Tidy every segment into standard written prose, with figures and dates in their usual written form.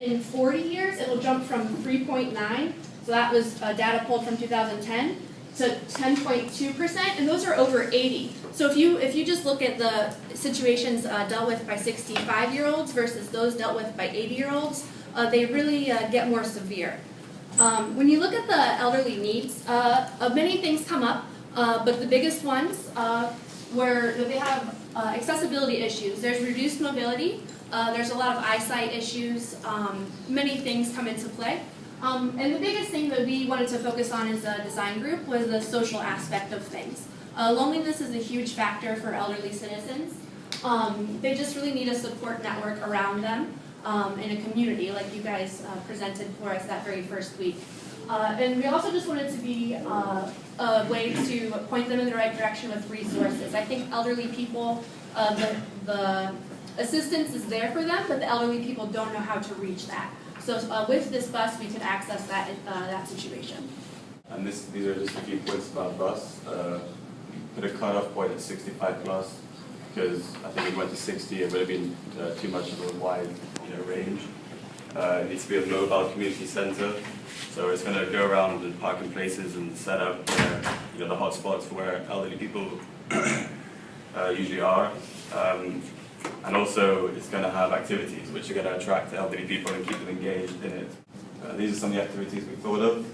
In 40 years, it will jump from 3.9, so that was data pulled from 2010, to 10.2%, and those are over 80. So if you just look at the situations dealt with by 65-year-olds versus those dealt with by 80-year-olds, they really get more severe. When you look at the elderly needs, many things come up, but the biggest ones where they have accessibility issues. There's reduced mobility. There's a lot of eyesight issues. Many things come into play. And the biggest thing that we wanted to focus on as a design group was the social aspect of things. Loneliness is a huge factor for elderly citizens. They just really need a support network around them in a community like you guys presented for us that very first week. And we also just wanted to be a way to point them in the right direction with resources. I think elderly people, the assistance is there for them, but the elderly people don't know how to reach that. So with this bus, we could access that situation. And these are just a few points about the bus. Put a cutoff point at 65 plus, because I think if it went to 60, it would have been too much of a wide range. It needs to be a mobile community center, so it's going to go around and parking places and set up where, the hot spots for where elderly people usually are. And also, it's going to have activities which are going to attract elderly people and keep them engaged in it. These are some of the activities we thought of.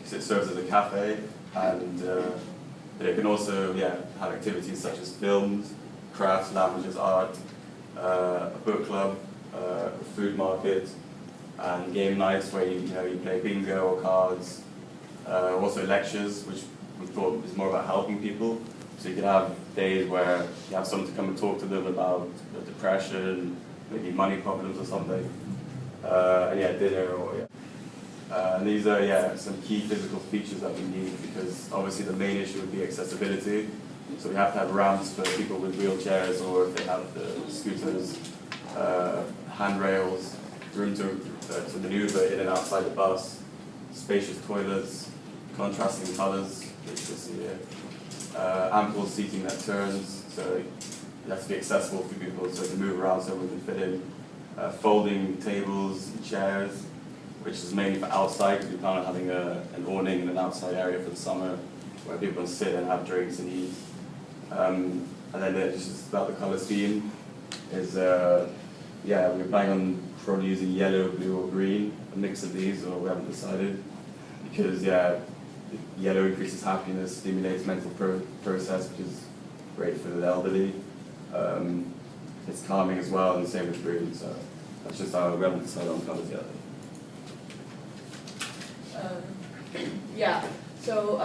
So it serves as a cafe, and it can also have activities such as films, crafts, languages, art, a book club, a food market, and game nights where you play bingo or cards. Also lectures, which we thought was more about helping people. So you could have days where you have someone to come and talk to them about depression, maybe money problems or something. And dinner or and these are some key physical features that we need, because obviously the main issue would be accessibility. So we have to have ramps for people with wheelchairs, or if they have the scooters, handrails, room to maneuver in and outside the bus, spacious toilets, contrasting colors, which you see here. Ample seating that turns, so it has to be accessible for people, so it can move around so we can fit in. Folding tables and chairs, which is mainly for outside, because we plan on having an awning in an outside area for the summer where people can sit and have drinks and eat. And then just about the color scheme is, we're planning on probably using yellow, blue, or green, a mix of these, or we haven't decided, because yellow increases happiness, stimulates mental process, which is great for the elderly. It's calming as well, and the same with green, so that's just how we haven't decided on colors yet. So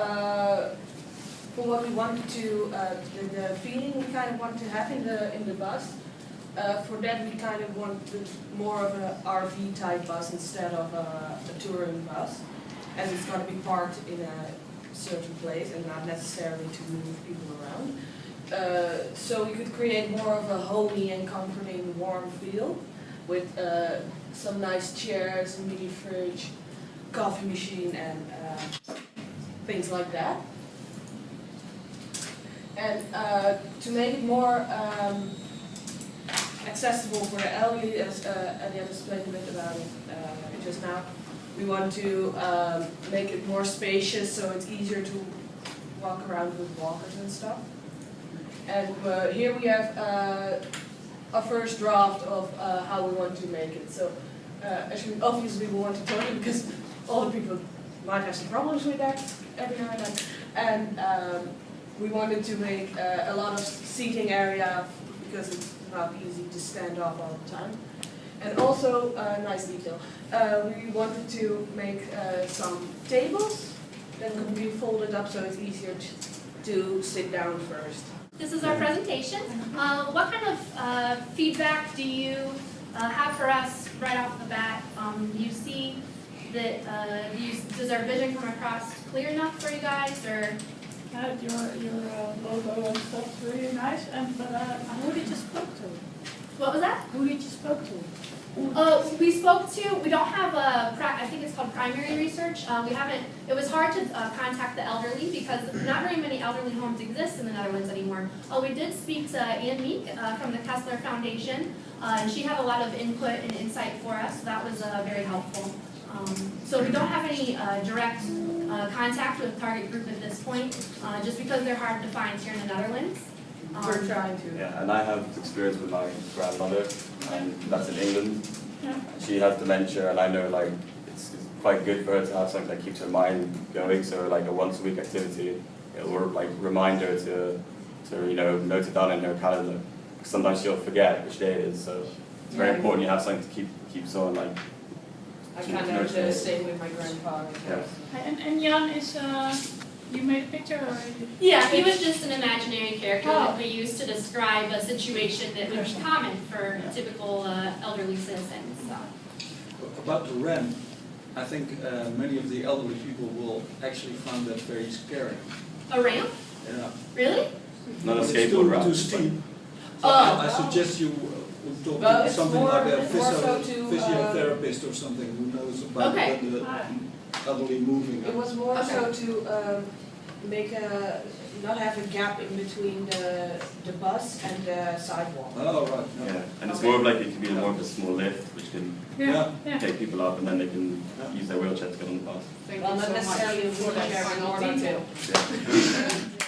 for what we wanted to, the feeling we kind of want to have in the bus, for that we kind of wanted more of an RV type bus instead of a touring bus, as it's going to be parked in a certain place and not necessarily to move people around. So we could create more of a homey and comforting, warm feel with some nice chairs, a mini fridge, coffee machine, and things like that. And to make it more accessible for the elderly, as Elliot explained a bit about it just now, we want to make it more spacious so it's easier to walk around with walkers and stuff. And here we have a first draft of how we want to make it. So actually, obviously we want to turn it because older people might have some problems with that every now and then. And we wanted to make a lot of seating area because it's not easy to stand up all the time. And also, nice detail, we wanted to make some tables that could be folded up so it's easier to sit down first. This is our presentation. What kind of feedback do you have for us right off the bat? You see that, does our vision come across clear enough for you guys, or? Your logo and stuff's really nice, but who did you spoke to? What was that? Who did you spoke to? We spoke to, we don't have I think it's called primary research. We haven't, it was hard to contact the elderly because not very many elderly homes exist in the Netherlands anymore. We did speak to Ann Meek from the Kessler Foundation, and she had a lot of input and insight for us, so that was very helpful. So we don't have any direct contact with target group at this point, just because they're hard to find here in the Netherlands. We're trying to. Yeah, and I have experience with my grandmother, and that's in England. Yeah. She has dementia, and I know like it's quite good for her to have something that keeps her mind going. So like a once a week activity, it will like remind her to note it down in her calendar. Sometimes she'll forget which day it is, so it's very important you have something to keep someone like. I kind of staying with my grandpa. Yeah. And Jan is, you made a picture already? Yeah, he was just an imaginary character Oh. that we used to describe a situation that would be common for typical elderly citizens. So. About the rent, I think many of the elderly people will actually find that very scary. A ramp? Yeah. Really? Not a It's skateboard ramp. too steep. So Oh. I suggest you talk Well, to it's something more- like a it's more so to, physiotherapist or something who knows about Okay. the Ah. elderly moving. It was more Okay. so to make not have a gap in between the bus and the sidewalk. Oh, right. Yeah, No. and it's more of like it could be more of a small lift, which can Yeah. Yeah. take people up, and then they can use their wheelchair to get on the bus. Well, not necessarily a wheelchair, but more detail. Yeah.